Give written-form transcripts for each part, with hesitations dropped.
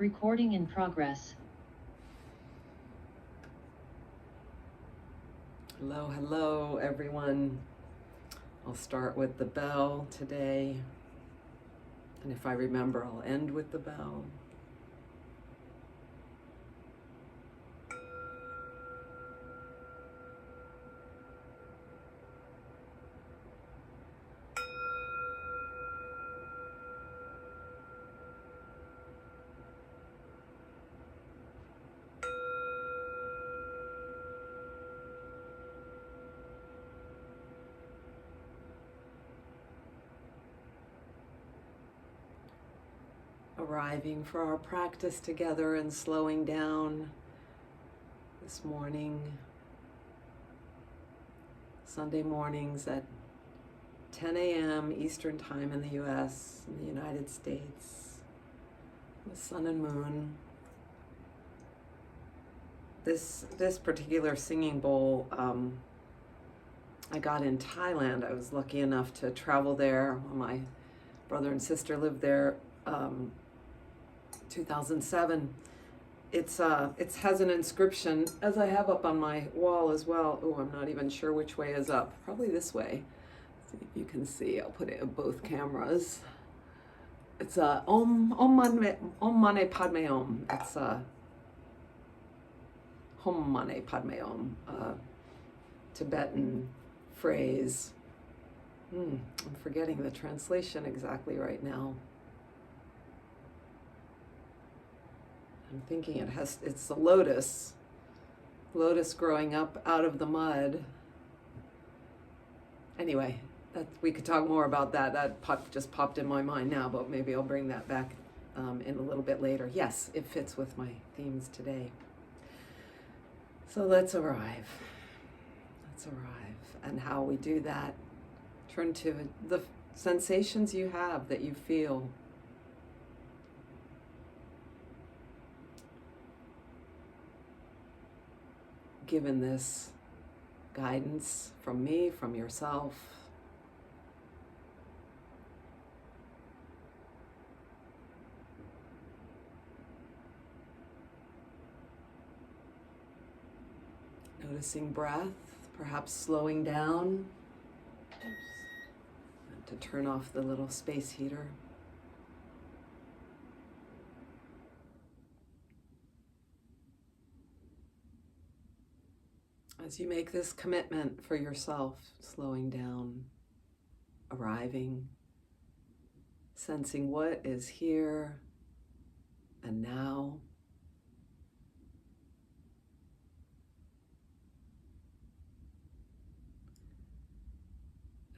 Recording in progress. Hello, hello, everyone. I'll start with the bell today. And if I remember, I'll end with the bell. Arriving for our practice together and slowing down this morning, Sunday mornings at 10 a.m. Eastern Time in the US, in the United States, the sun and moon. This particular singing bowl I got in Thailand. I was lucky enough to travel there. My brother and sister lived there 2007. It has an inscription, as I have up on my wall as well. Oh, I'm not even sure which way is up. Probably this way. See if you can see. I'll put it in both cameras. It's Om Mane Padme Om. It's Om Mane Padme Om, Tibetan phrase. I'm forgetting the translation exactly right now. I'm thinking it's the lotus growing up out of the mud. Anyway, we could talk more about that. That just popped in my mind now, but maybe I'll bring that back in a little bit later. Yes, it fits with my themes today. So let's arrive. And how we do that, turn to the sensations you have that you feel. Given this guidance from me, from yourself, noticing breath, perhaps slowing down, and to turn off the little space heater. As you make this commitment for yourself, slowing down, arriving, sensing what is here and now.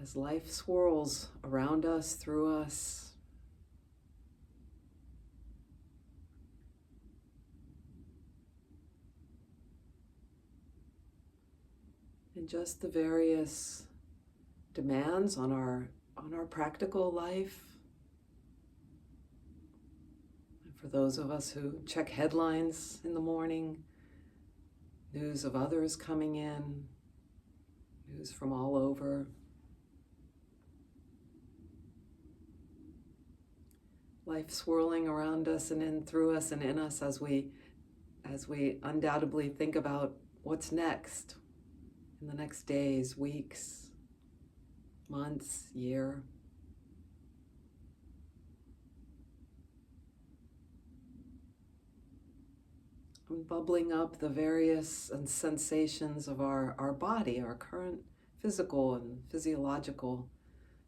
As life swirls around us, through us, and just the various demands on our practical life. And for those of us who check headlines in the morning, news of others coming in, news from all over. Life swirling around us and in through us and in us as we undoubtedly think about what's next. In the next days, weeks, months, year. And bubbling up the various sensations of our body, our current physical and physiological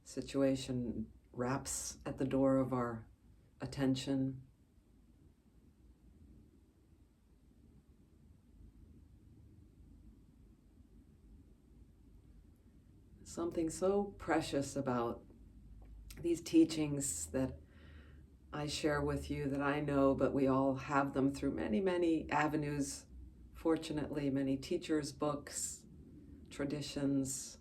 situation raps at the door of our attention. Something so precious about these teachings that I share with you, that I know, but we all have them through many, many avenues. Fortunately, many teachers, books, traditions.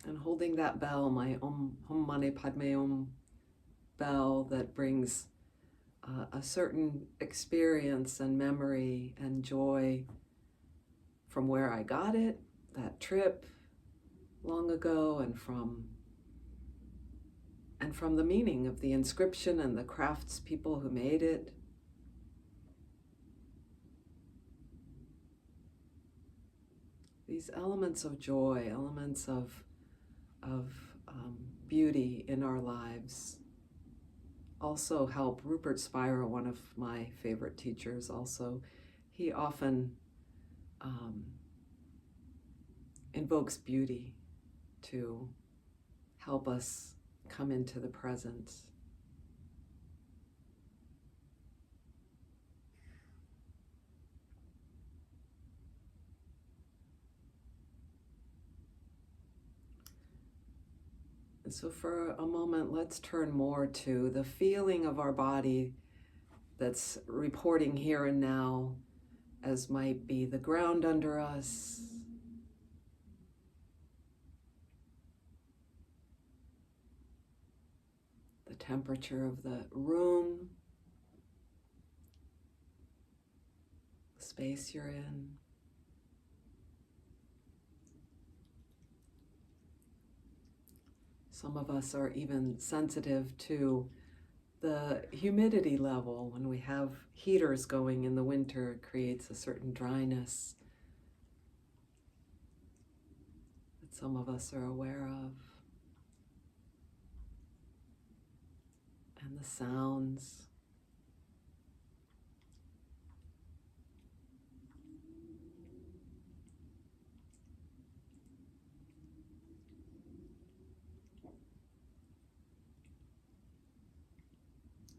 And holding that bell, my Om Mane Padme Om bell, that brings a certain experience and memory and joy from where I got it, that trip long ago, and from and from the meaning of the inscription and the craftspeople who made it. These elements of joy, elements of beauty in our lives also help. Rupert Spira, one of my favorite teachers also, he often invokes beauty to help us come into the present. And so for a moment, let's turn more to the feeling of our body that's reporting here and now, as might be the ground under us, the temperature of the room, the space you're in. Some of us are even sensitive to the humidity level. When we have heaters going in the winter, it creates a certain dryness that some of us are aware of. And the sounds.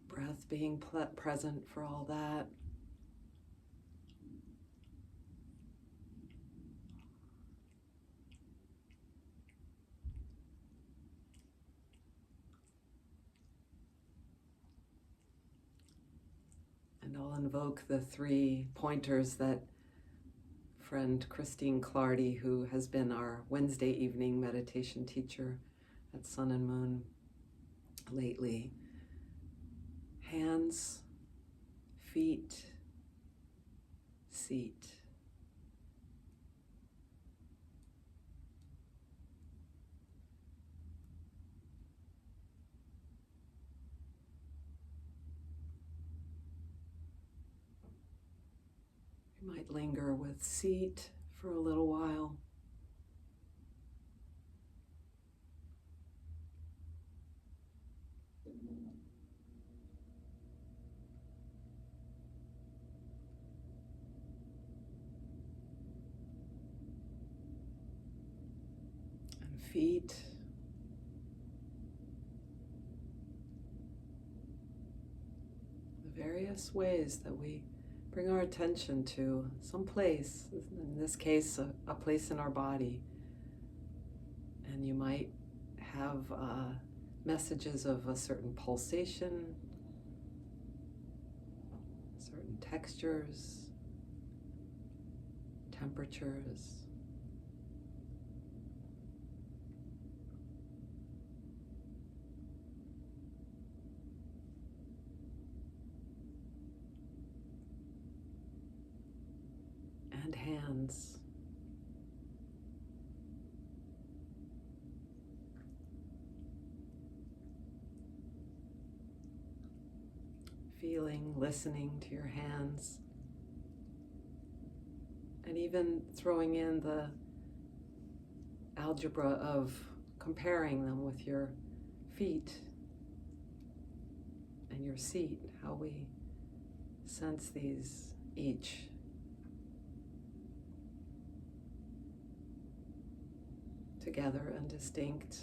Breath being present for all that. And I'll invoke the 3 pointers that friend Christine Clardy, who has been our Wednesday evening meditation teacher at Sun and Moon lately. Hands, feet, seat. You might linger with seat for a little while. Feet. The various ways that we bring our attention to some place, in this case, a place in our body. And you might have messages of a certain pulsation, certain textures, temperatures. And hands. Feeling, listening to your hands, and even throwing in the algebra of comparing them with your feet and your seat, how we sense these each. Together and distinct.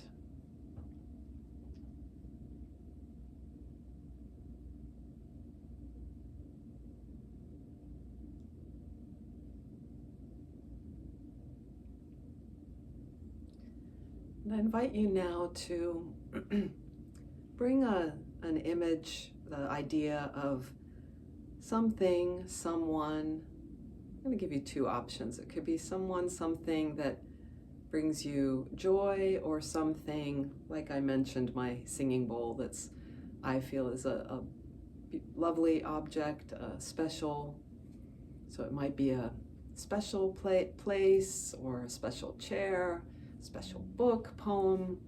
And I invite you now to bring an image, the idea of something, someone. I'm going to give you 2 options. It could be someone, something that brings you joy, or something, like I mentioned, my singing bowl that's, I feel, is a lovely object, special. So it might be a special place, or a special chair, special book, poem,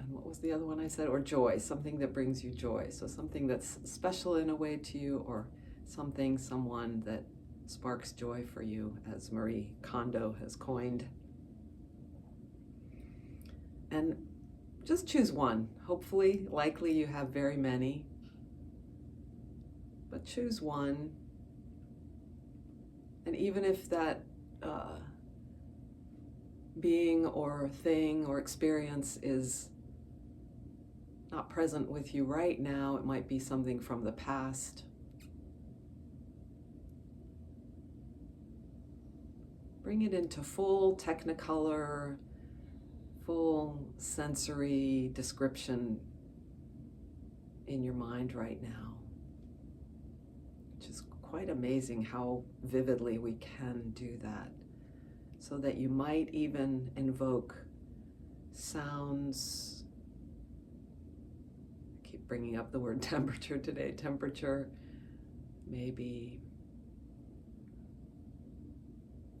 and what was the other one I said? Or joy, something that brings you joy. So something that's special in a way to you, or something, someone that sparks joy for you, as Marie Kondo has coined. And just choose one. Hopefully, likely you have very many, but choose one. And even if that being or thing or experience is not present with you right now, it might be something from the past. Bring it into full technicolor, full sensory description in your mind right now, which is quite amazing how vividly we can do that, so that you might even invoke sounds. I keep bringing up the word temperature today. Temperature, maybe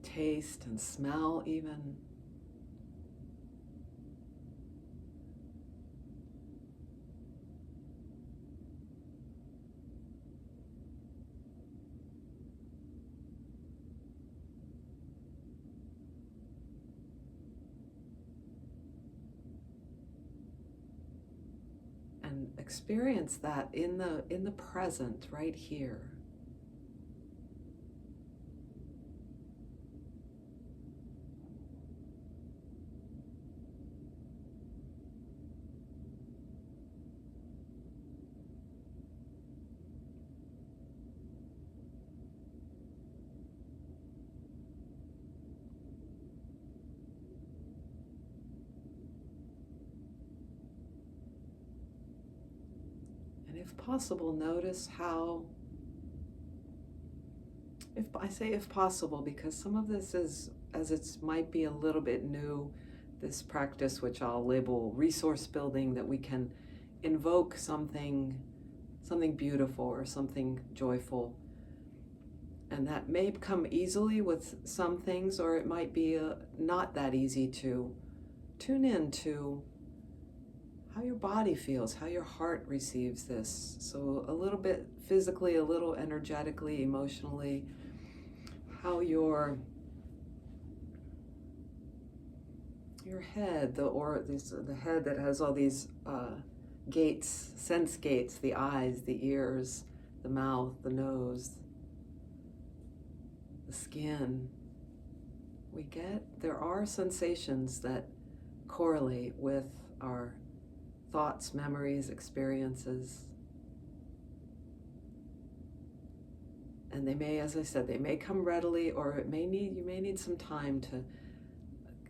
taste and smell even. And experience that in the present, right here. If possible, notice how, if I say if possible, because some of this is, as it might be a little bit new, this practice, which I'll label resource building, that we can invoke something beautiful or something joyful. And that may come easily with some things, or it might be not that easy to tune in to how your body feels, how your heart receives this. So a little bit physically, a little energetically, emotionally, how your head, the head that has all these gates, sense gates, the eyes, the ears, the mouth, the nose, the skin. There are sensations that correlate with our thoughts, memories, experiences. And they may, as I said, they may come readily, or you may need some time to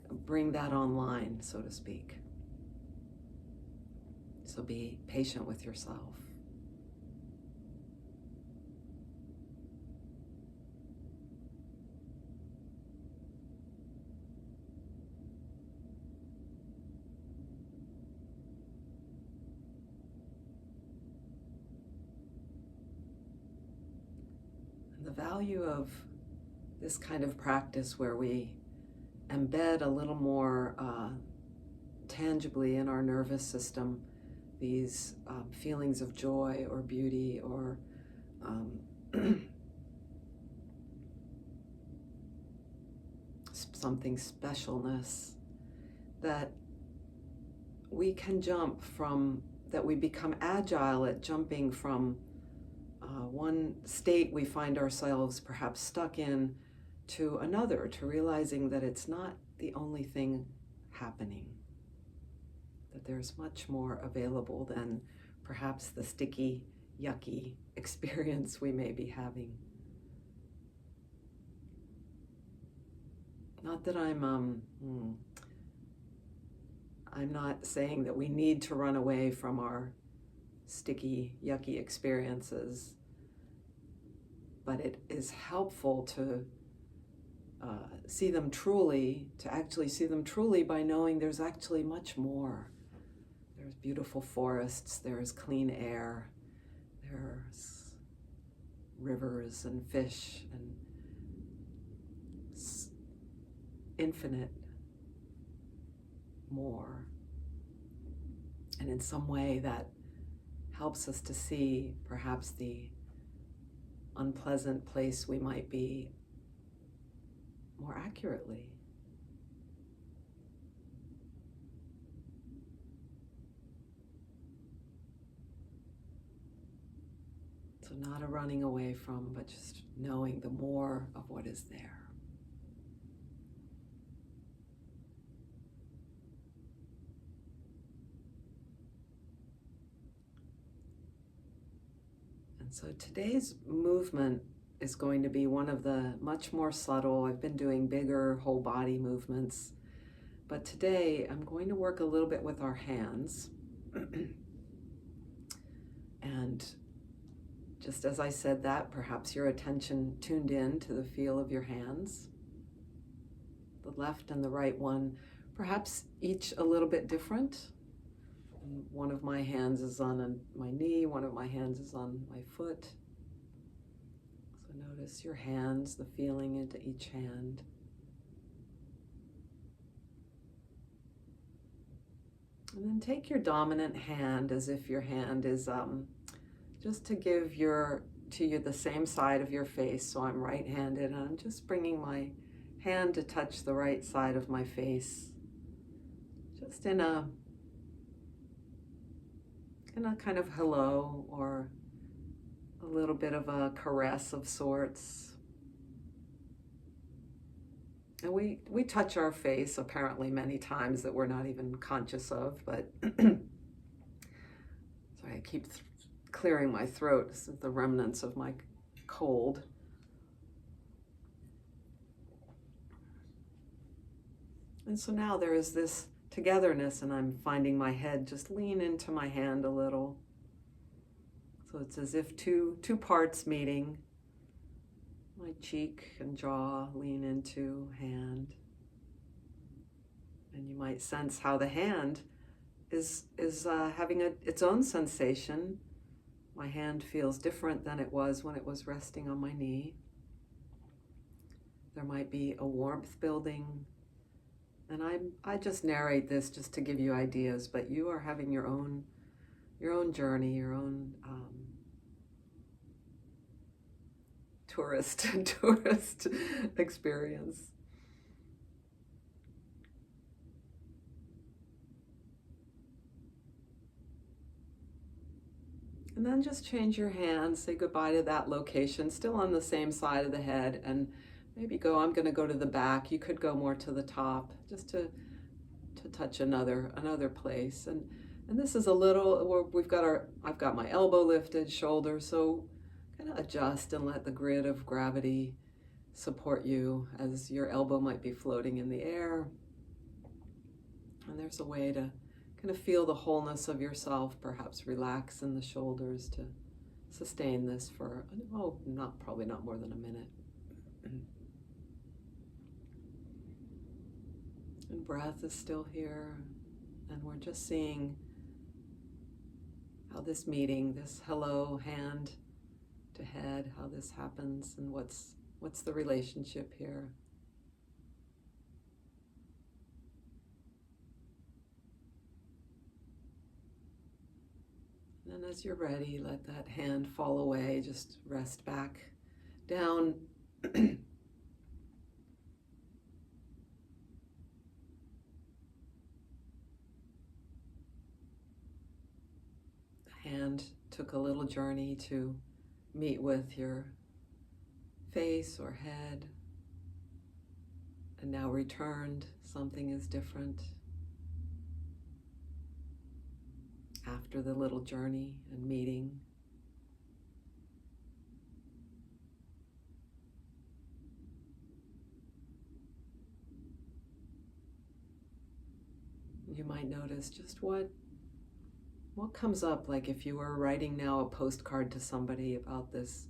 bring that online, so to speak. So be patient with yourself. The value of this kind of practice, where we embed a little more tangibly in our nervous system these feelings of joy or beauty or something specialness, that we can that we become agile at jumping from one state we find ourselves perhaps stuck in to another, to realizing that it's not the only thing happening, that there's much more available than perhaps the sticky, yucky experience we may be having. Not that I'm not saying that we need to run away from our sticky, yucky experiences, but it is helpful to actually see them truly by knowing there's actually much more. There's beautiful forests, there's clean air, there's rivers and fish and infinite more. And in some way that helps us to see perhaps the unpleasant place we might be more accurately. So not a running away from, but just knowing the more of what is there. And so today's movement is going to be one of the much more subtle. I've been doing bigger whole body movements, but today I'm going to work a little bit with our hands. And just as I said that, perhaps your attention tuned in to the feel of your hands. The left and the right one, perhaps each a little bit different. One of my hands is on my knee, one of my hands is on my foot. So notice your hands, the feeling into each hand. And then take your dominant hand as if your hand is just to give to you the same side of your face. So I'm right-handed and I'm just bringing my hand to touch the right side of my face. Just in a kind of hello or a little bit of a caress of sorts. And we touch our face apparently many times that we're not even conscious of, but sorry, I keep clearing my throat. This is the remnants of my cold. And so now there is this togetherness, and I'm finding my head just lean into my hand a little. So it's as if two parts meeting. My cheek and jaw lean into hand. And you might sense how the hand is having its own sensation. My hand feels different than it was when it was resting on my knee. There might be a warmth building. And I just narrate this just to give you ideas, but you are having your own journey, your own tourist experience. And then just change your hands, say goodbye to that location, still on the same side of the head, and maybe I'm going to go to the back. You could go more to the top, just to touch another place. And this is a little where I've got my elbow lifted, shoulder, so kind of adjust and let the grid of gravity support you as your elbow might be floating in the air. And there's a way to kind of feel the wholeness of yourself, perhaps relax in the shoulders to sustain this for, probably not more than a minute. And breath is still here, and we're just seeing how this meeting, this hello, hand to head, how this happens, and what's the relationship here. And as you're ready, let that hand fall away, just rest back down. Hand took a little journey to meet with your face or head, and now returned. Something is different after the little journey and meeting. You might notice just what comes up, like if you were writing now a postcard to somebody about this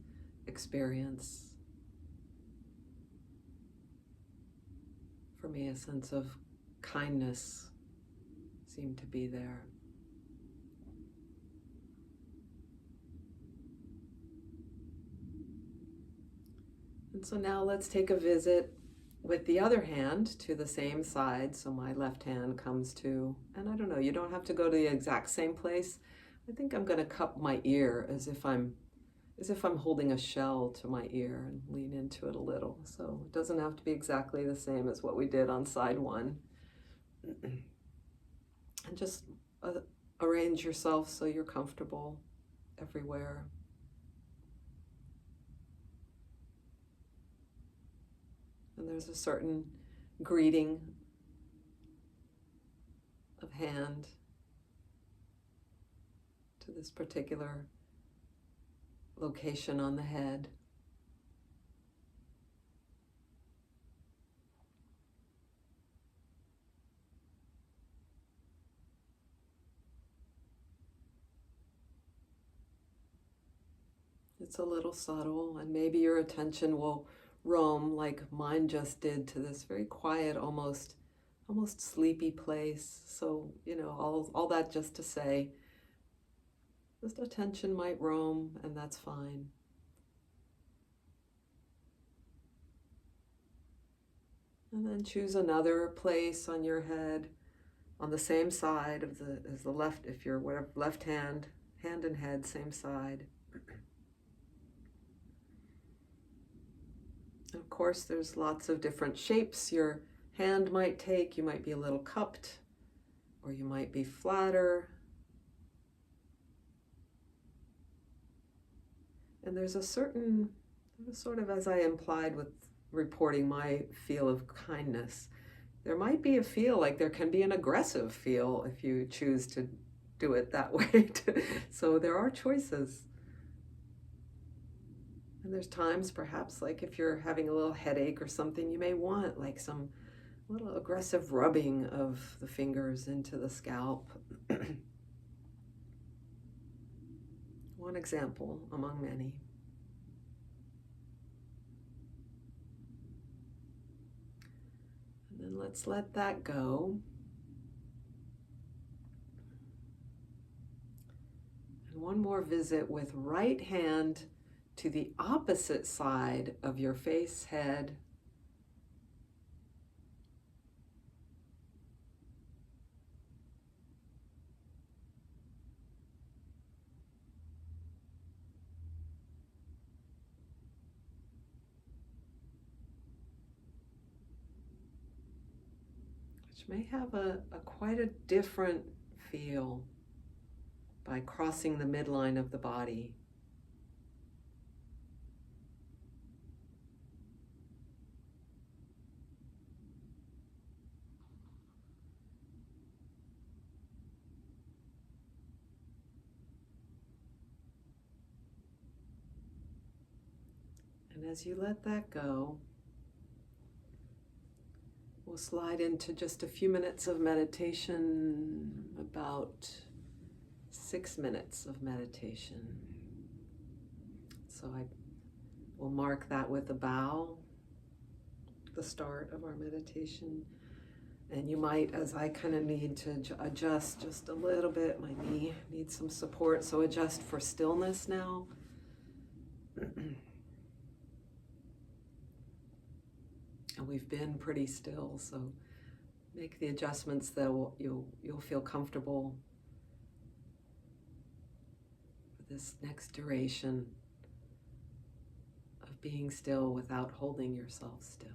experience. For me, a sense of kindness seemed to be there. And so now let's take a visit with the other hand to the same side. So my left hand comes to, and I don't know, you don't have to go to the exact same place. I think I'm going to cup my ear as if I'm holding a shell to my ear and lean into it a little. So it doesn't have to be exactly the same as what we did on side one. And just arrange yourself so you're comfortable everywhere. And there's a certain greeting of hand to this particular location on the head. It's a little subtle, and maybe your attention will roam like mine just did to this very quiet, almost sleepy place. So, you know, all that just to say, just attention might roam, and that's fine. And then choose another place on your head, on the same side of as the left, if you're whatever, left hand and head, same side. Of course, there's lots of different shapes your hand might take. You might be a little cupped, or you might be flatter. And there's a certain, sort of as I implied with reporting my feel of kindness, there might be a feel like there can be an aggressive feel if you choose to do it that way. So there are choices. And there's times perhaps like if you're having a little headache or something, you may want like some little aggressive rubbing of the fingers into the scalp. One example among many. And then let's let that go. And one more visit with right hand to the opposite side of your face, head. Which may have a quite a different feel by crossing the midline of the body. And as you let that go, we'll slide into just a few minutes of meditation, about 6 minutes of meditation. So I will mark that with a bow, the start of our meditation. And you might, as I kind of need to adjust just a little bit, my knee needs some support, so adjust for stillness now. And we've been pretty still, so make the adjustments that you'll feel comfortable for this next duration of being still without holding yourself still.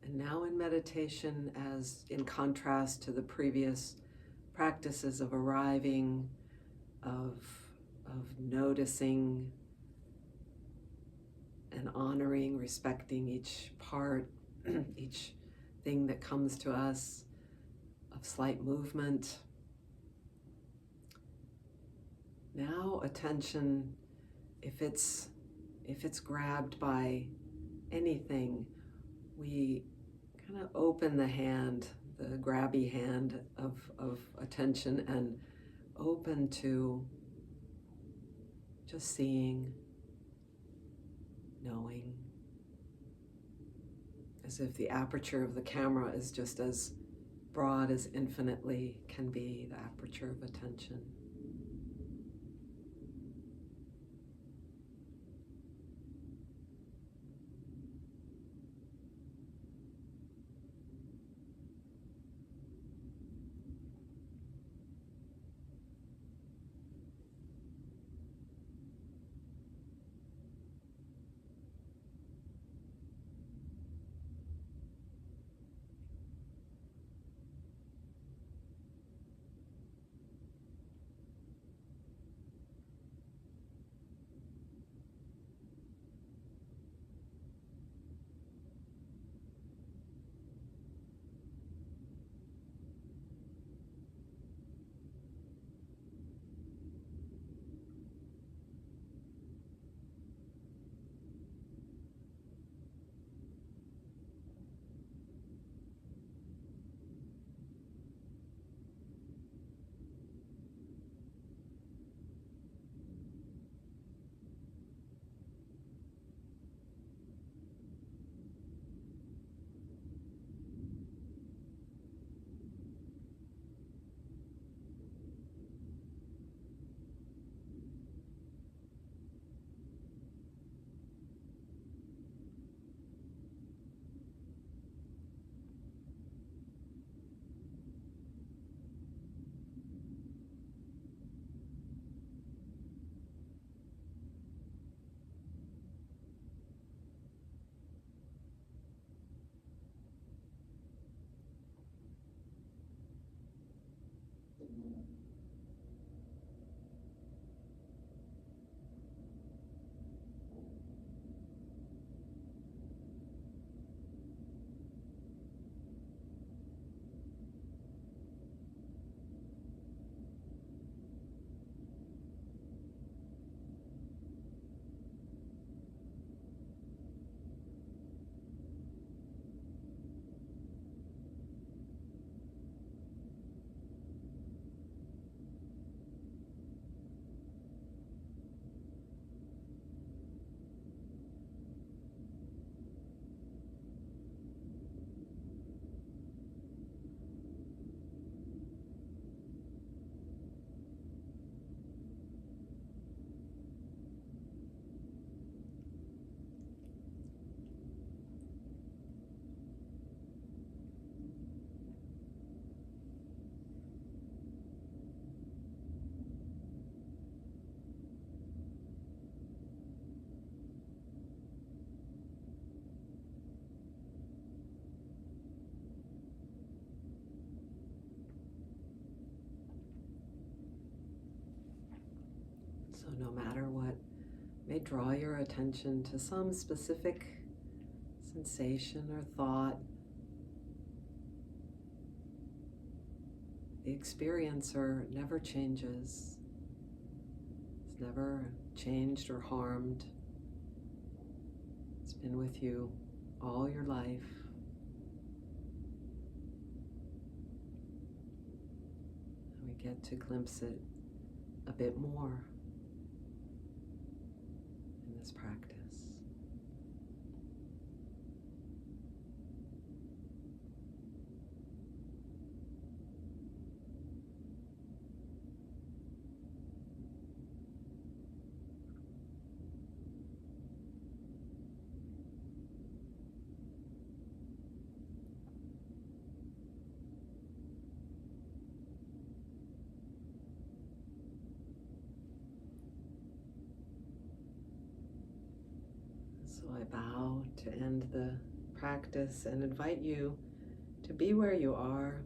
And now in meditation, as in contrast to the previous practices of arriving, of noticing and honoring, respecting each part, each thing that comes to us, of slight movement. Now attention, if it's grabbed by anything, we kind of open the hand, the grabby hand of attention, and open to just seeing, knowing, as if the aperture of the camera is just as broad as infinitely can be, the aperture of attention. So no matter what may draw your attention to some specific sensation or thought, the experiencer never changes. It's never changed or harmed. It's been with you all your life. And we get to glimpse it a bit more in this practice. So I bow to end the practice and invite you to be where you are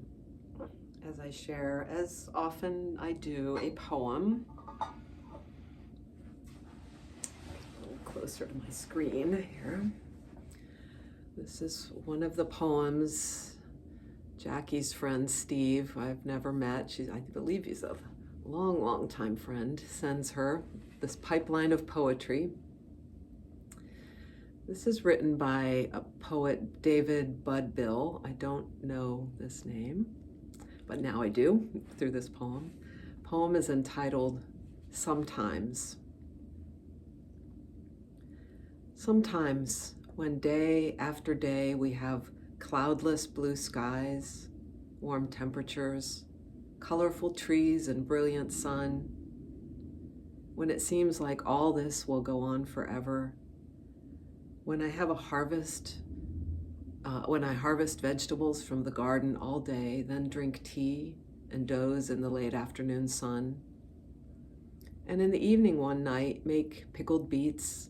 as I share, as often I do, a poem. A little closer to my screen here. This is one of the poems Jackie's friend Steve, I've never met, I believe he's a long time friend, sends her this pipeline of poetry. This is written by a poet, David Budbill. I don't know this name, but now I do through this poem. The poem is entitled Sometimes. Sometimes when day after day we have cloudless blue skies, warm temperatures, colorful trees and brilliant sun, when it seems like all this will go on forever, when I have a harvest, when I harvest vegetables from the garden all day, then drink tea and doze in the late afternoon sun, and in the evening one night make pickled beets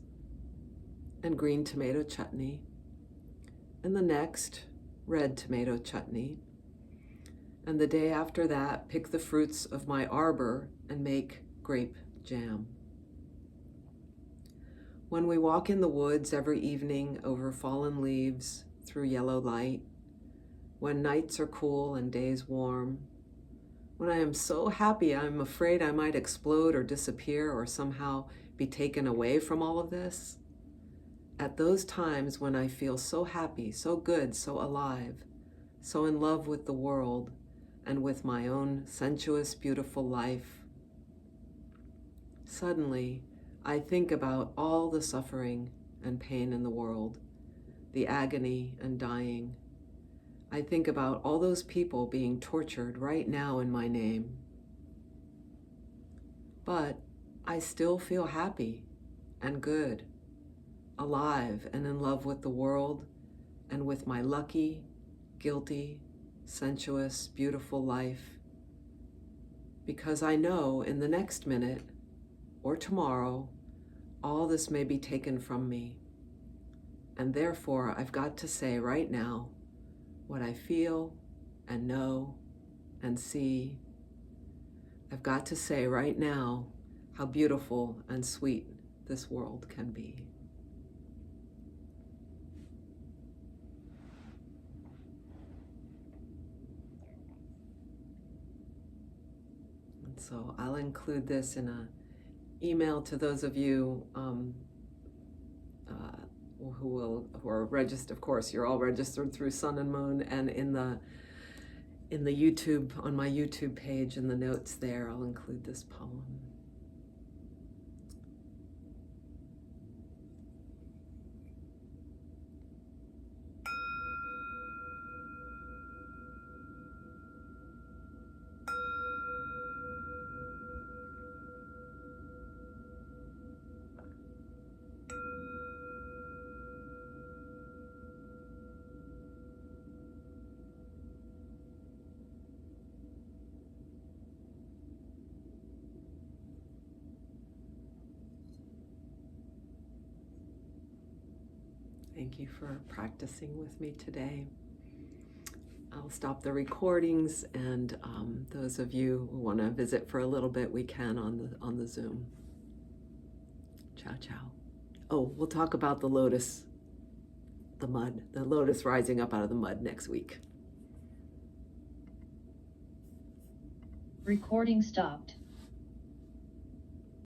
and green tomato chutney, and the next red tomato chutney, and the day after that pick the fruits of my arbor and make grape jam. When we walk in the woods every evening over fallen leaves through yellow light, when nights are cool and days warm, when I am so happy I'm afraid I might explode or disappear or somehow be taken away from all of this, at those times when I feel so happy, so good, so alive, so in love with the world and with my own sensuous, beautiful life, suddenly I think about all the suffering and pain in the world, the agony and dying. I think about all those people being tortured right now in my name. But I still feel happy and good, alive and in love with the world and with my lucky, guilty, sensuous, beautiful life. Because I know in the next minute or tomorrow, all this may be taken from me. And therefore, I've got to say right now what I feel and know and see. I've got to say right now how beautiful and sweet this world can be. And so I'll include this in an email to those of you who are registered. Of course, you're all registered through Sun and Moon, and in the YouTube, on my YouTube page, in the notes there, I'll include this poem. Thank you for practicing with me today. I'll stop the recordings, and those of you who want to visit for a little bit, we can on the Zoom. Ciao, ciao. Oh, we'll talk about the lotus, the lotus rising up out of the mud next week. Recording stopped.